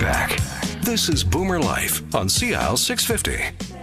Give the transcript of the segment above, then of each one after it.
back. This is Boomer Life on CL 650.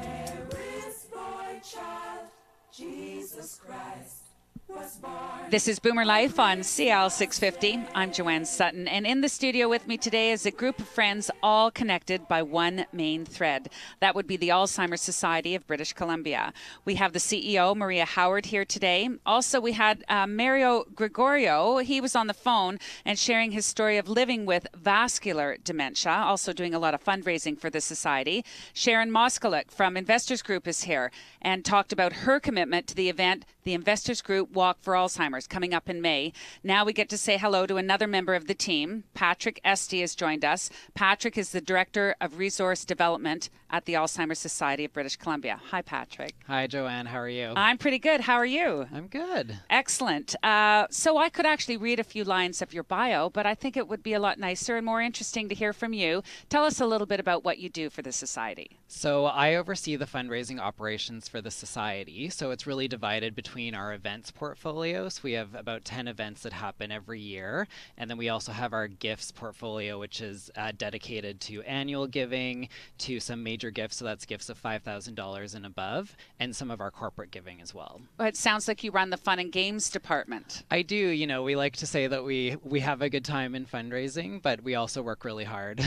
This is Boomer Life on CL 650. I'm Joanne Sutton, and in the studio with me today is a group of friends all connected by one main thread. That would be the Alzheimer's Society of British Columbia. We have the CEO, Maria Howard, here today. Also, we had Mario Gregorio. He was on the phone and sharing his story of living with vascular dementia, also doing a lot of fundraising for the society. Sharon Moskalik from Investors Group is here and talked about her commitment to the event, the Investors Group Walk for Alzheimer's, coming up in May. Now we get to say hello to another member of the team. Patrick Esty has joined us. Patrick is the Director of Resource Development at the Alzheimer's Society of British Columbia. Hi, Patrick. Hi, Joanne. How are you? I'm pretty good. How are you? I'm good. Excellent. So I could actually read a few lines of your bio, but I think it would be a lot nicer and more interesting to hear from you. Tell us a little bit about what you do for the Society. So I oversee the fundraising operations for the Society. So it's really divided between our events portfolio. So we have about 10 events that happen every year. And then we also have our gifts portfolio, which is dedicated to annual giving, to some major gifts. So that's gifts of $5,000 and above, and some of our corporate giving as well. Well, it sounds like you run the fun and games department. I do. You know, we like to say that we have a good time in fundraising, but we also work really hard.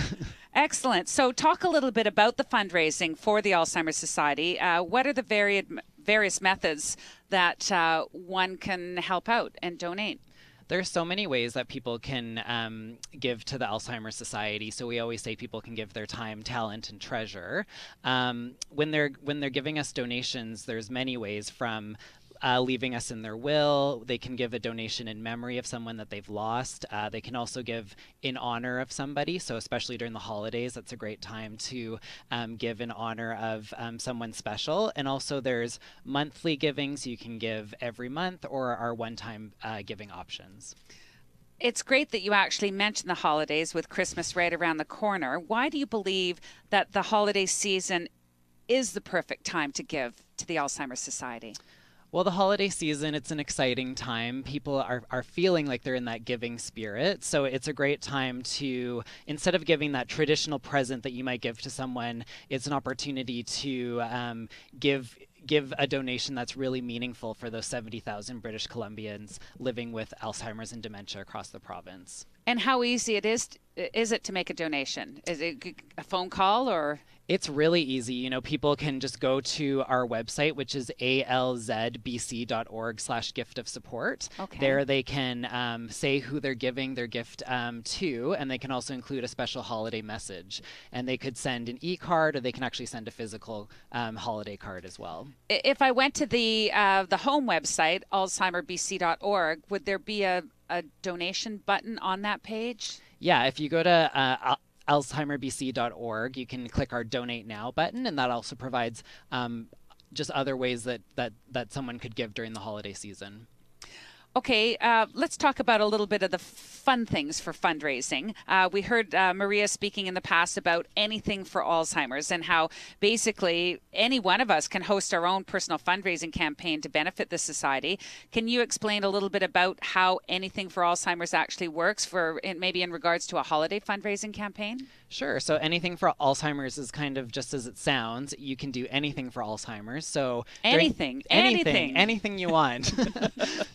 Excellent. So talk a little bit about the fundraising for the Alzheimer's Society. What are the various methods that one can help out and donate? There's so many ways that people can give to the Alzheimer's Society. So we always say people can give their time, talent, and treasure. When they're giving us donations, there's many ways from leaving us in their will. They can give a donation in memory of someone that they've lost. They can also give in honor of somebody. So especially during the holidays, that's a great time to give in honor of someone special. And also there's monthly giving, so you can give every month, or our one-time giving options. It's great that you actually mentioned the holidays with Christmas right around the corner. Why do you believe that the holiday season is the perfect time to give to the Alzheimer's Society? Well, the holiday season, it's an exciting time. People are feeling like they're in that giving spirit. So it's a great time to, instead of giving that traditional present that you might give to someone, it's an opportunity to give a donation that's really meaningful for those 70,000 British Columbians living with Alzheimer's and dementia across the province. And how easy is it to make a donation? Is it a phone call or? It's really easy. You know, people can just go to our website, which is alzbc.org/gift of support. Okay. There they can say who they're giving their gift to, and they can also include a special holiday message. And they could send an e-card, or they can actually send a physical holiday card as well. If I went to the home website, AlzheimerBC.org, would there be a donation button on that page? Yeah, if you go to AlzheimerBC.org, you can click our Donate Now button, and that also provides just other ways that someone could give during the holiday season. Okay, let's talk about a little bit of the fun things for fundraising. We heard Maria speaking in the past about anything for Alzheimer's and how basically any one of us can host our own personal fundraising campaign to benefit the society. Can you explain a little bit about how anything for Alzheimer's actually works maybe in regards to a holiday fundraising campaign? Sure. So anything for Alzheimer's is kind of just as it sounds. You can do anything for Alzheimer's. So anything you want.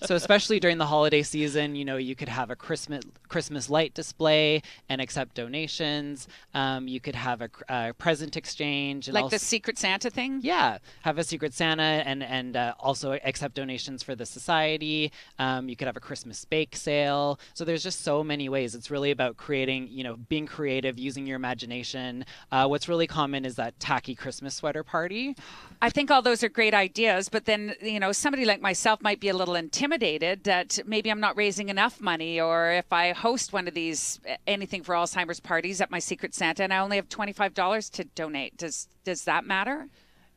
So especially during the holiday season, you know, you could have a Christmas light display and accept donations. You could have a present exchange, and like the Secret Santa thing. Yeah, have a Secret Santa and also accept donations for the society. You could have a Christmas bake sale. So there's just so many ways. It's really about creating, you know, being creative, using your imagination. What's really common is that tacky Christmas sweater party. I think all those are great ideas, but then, you know, somebody like myself might be a little intimidated that maybe I'm not raising enough money, or if I host one of these anything for Alzheimer's parties at my Secret Santa and I only have $25 to donate, does that matter?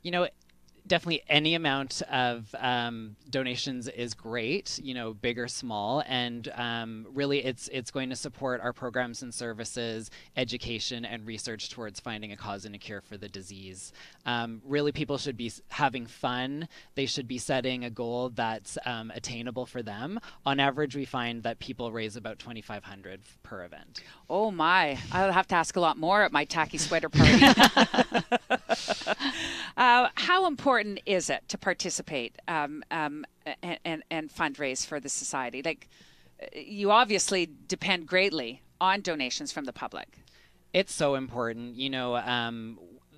You know, Definitely any amount of donations is great, big or small, and really it's going to support our programs and services, education, and research towards finding a cause and a cure for the disease. Really, people should be having fun. They should be setting a goal that's attainable for them. On average, we find that people raise about $2,500 per event. Oh my, I'll have to ask a lot more at my tacky sweater party. How important is it to participate and fundraise for the society? Like, you obviously depend greatly on donations from the public. It's so important.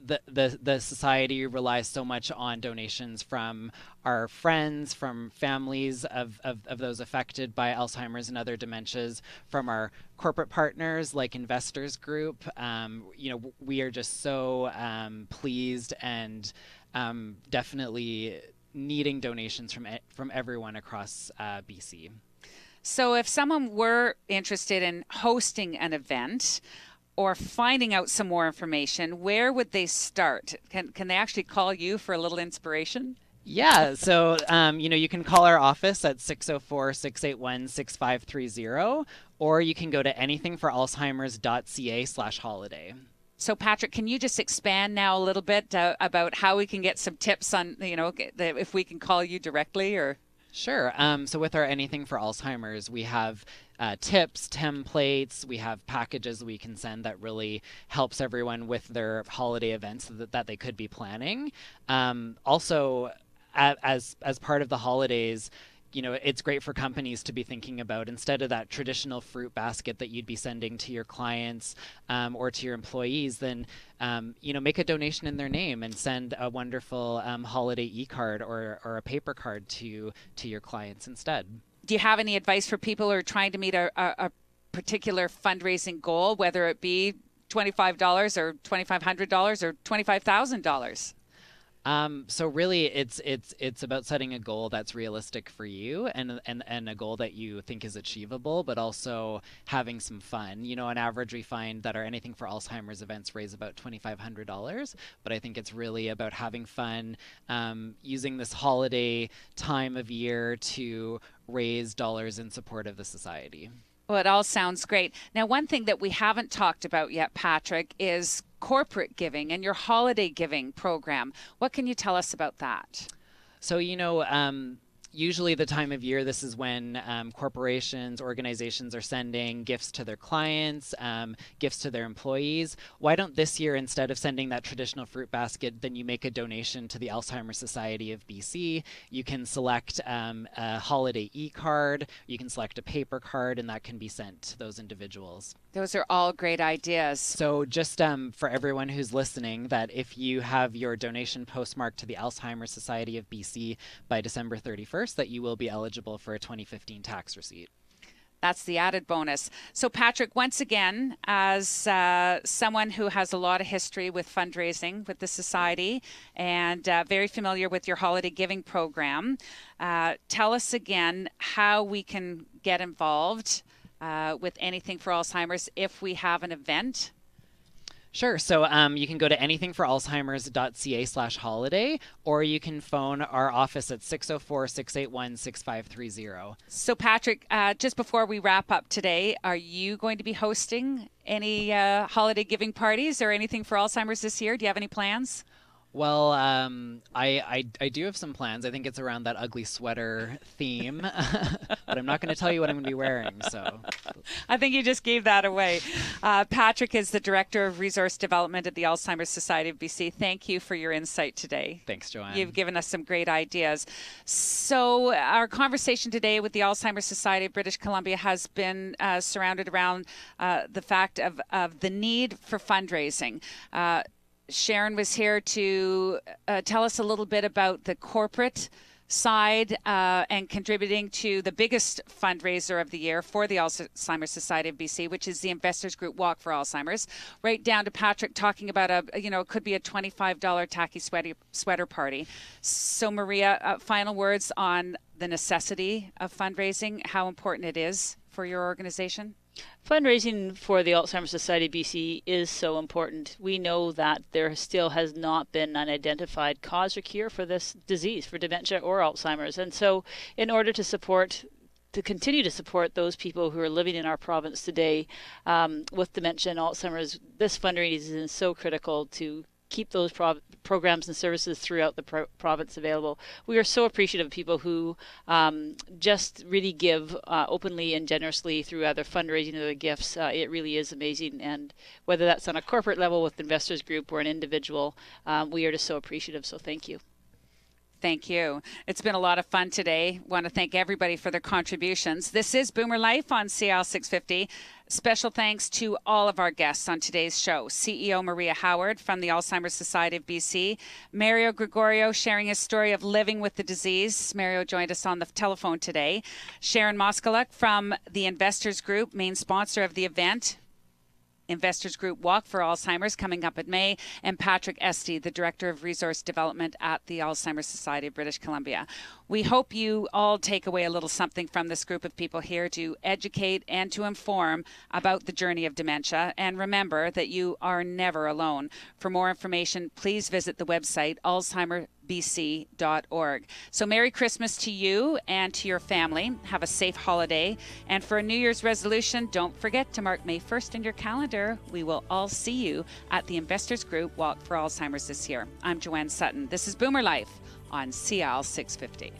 The society relies so much on donations from our friends, from families of those affected by Alzheimer's and other dementias, from our corporate partners like Investors Group. We are just so pleased and definitely needing donations from everyone across BC. So if someone were interested in hosting an event or finding out some more information, where would they start? Can they actually call you for a little inspiration? Yeah, so you can call our office at 604-681-6530, or you can go to anythingforalzheimers.ca/holiday. So Patrick, can you just expand now a little bit about how we can get some tips on, if we can call you directly or? Sure. So with our Anything for Alzheimer's, we have tips, templates, we have packages we can send that really helps everyone with their holiday events that they could be planning. Also, as part of the holidays, it's great for companies to be thinking about, instead of that traditional fruit basket that you'd be sending to your clients or to your employees, then make a donation in their name and send a wonderful holiday e-card or a paper card to your clients instead. Do you have any advice for people who are trying to meet a particular fundraising goal, whether it be $25 or $2,500 or $25,000? So really, it's about setting a goal that's realistic for you and a goal that you think is achievable, but also having some fun. On average, we find that our Anything for Alzheimer's events raise about $2,500, but I think it's really about having fun, using this holiday time of year to raise dollars in support of the society. Well, it all sounds great. Now, one thing that we haven't talked about yet, Patrick, is corporate giving and your holiday giving program. What can you tell us about that? So, usually the time of year, this is when corporations, organizations are sending gifts to their clients, gifts to their employees. Why don't this year, instead of sending that traditional fruit basket, then you make a donation to the Alzheimer's Society of BC? You can select a holiday e-card, you can select a paper card, and that can be sent to those individuals. Those are all great ideas. So just for everyone who's listening, that if you have your donation postmarked to the Alzheimer's Society of BC by December 31st, that you will be eligible for a 2015 tax receipt. That's the added bonus. So Patrick, once again, as someone who has a lot of history with fundraising with the Society and very familiar with your holiday giving program, tell us again how we can get involved with Anything for Alzheimer's if we have an event. Sure. So you can go to anythingforalzheimers.ca/holiday, or you can phone our office at 604-681-6530. So Patrick, just before we wrap up today, are you going to be hosting any holiday giving parties or anything for Alzheimer's this year? Do you have any plans? Well, I do have some plans. I think it's around that ugly sweater theme, but I'm not going to tell you what I'm going to be wearing. So I think you just gave that away. Patrick is the Director of Resource Development at the Alzheimer's Society of BC. Thank you for your insight today. Thanks, Joanne. You've given us some great ideas. So our conversation today with the Alzheimer's Society of British Columbia has been surrounded around the fact of the need for fundraising. Sharon was here to tell us a little bit about the corporate side and contributing to the biggest fundraiser of the year for the Alzheimer's Society of BC, which is the Investors Group Walk for Alzheimer's, right down to Patrick talking about it could be a $25 tacky sweater party. So Maria, final words on the necessity of fundraising, how important it is for your organization? Fundraising for the Alzheimer's Society BC is so important. We know that there still has not been an identified cause or cure for this disease, for dementia or Alzheimer's. And so in order to continue to support those people who are living in our province today with dementia and Alzheimer's, this fundraising is so critical to keep those programs and services throughout the province available. We are so appreciative of people who just really give openly and generously through either fundraising or their gifts. It really is amazing, and whether that's on a corporate level with investors group or an individual, we are just so appreciative, so thank you. Thank you. It's been a lot of fun today. Want to thank everybody for their contributions. This is Boomer Life on CL 650. Special thanks to all of our guests on today's show. CEO Maria Howard from the Alzheimer's Society of BC. Mario Gregorio sharing his story of living with the disease. Mario joined us on the telephone today. Sharon Moskaluk from the Investors Group, main sponsor of the event. Investors Group Walk for Alzheimer's coming up in May, and Patrick Esty, the Director of Resource Development at the Alzheimer's Society of British Columbia. We hope you all take away a little something from this group of people here to educate and to inform about the journey of dementia. And remember that you are never alone. For more information, please visit the website AlzheimerBC.org. So Merry Christmas to you and to your family. Have a safe holiday. And for a New Year's resolution, don't forget to mark May 1st in your calendar. We will all see you at the Investors Group Walk for Alzheimer's this year. I'm Joanne Sutton. This is Boomer Life on CL 650.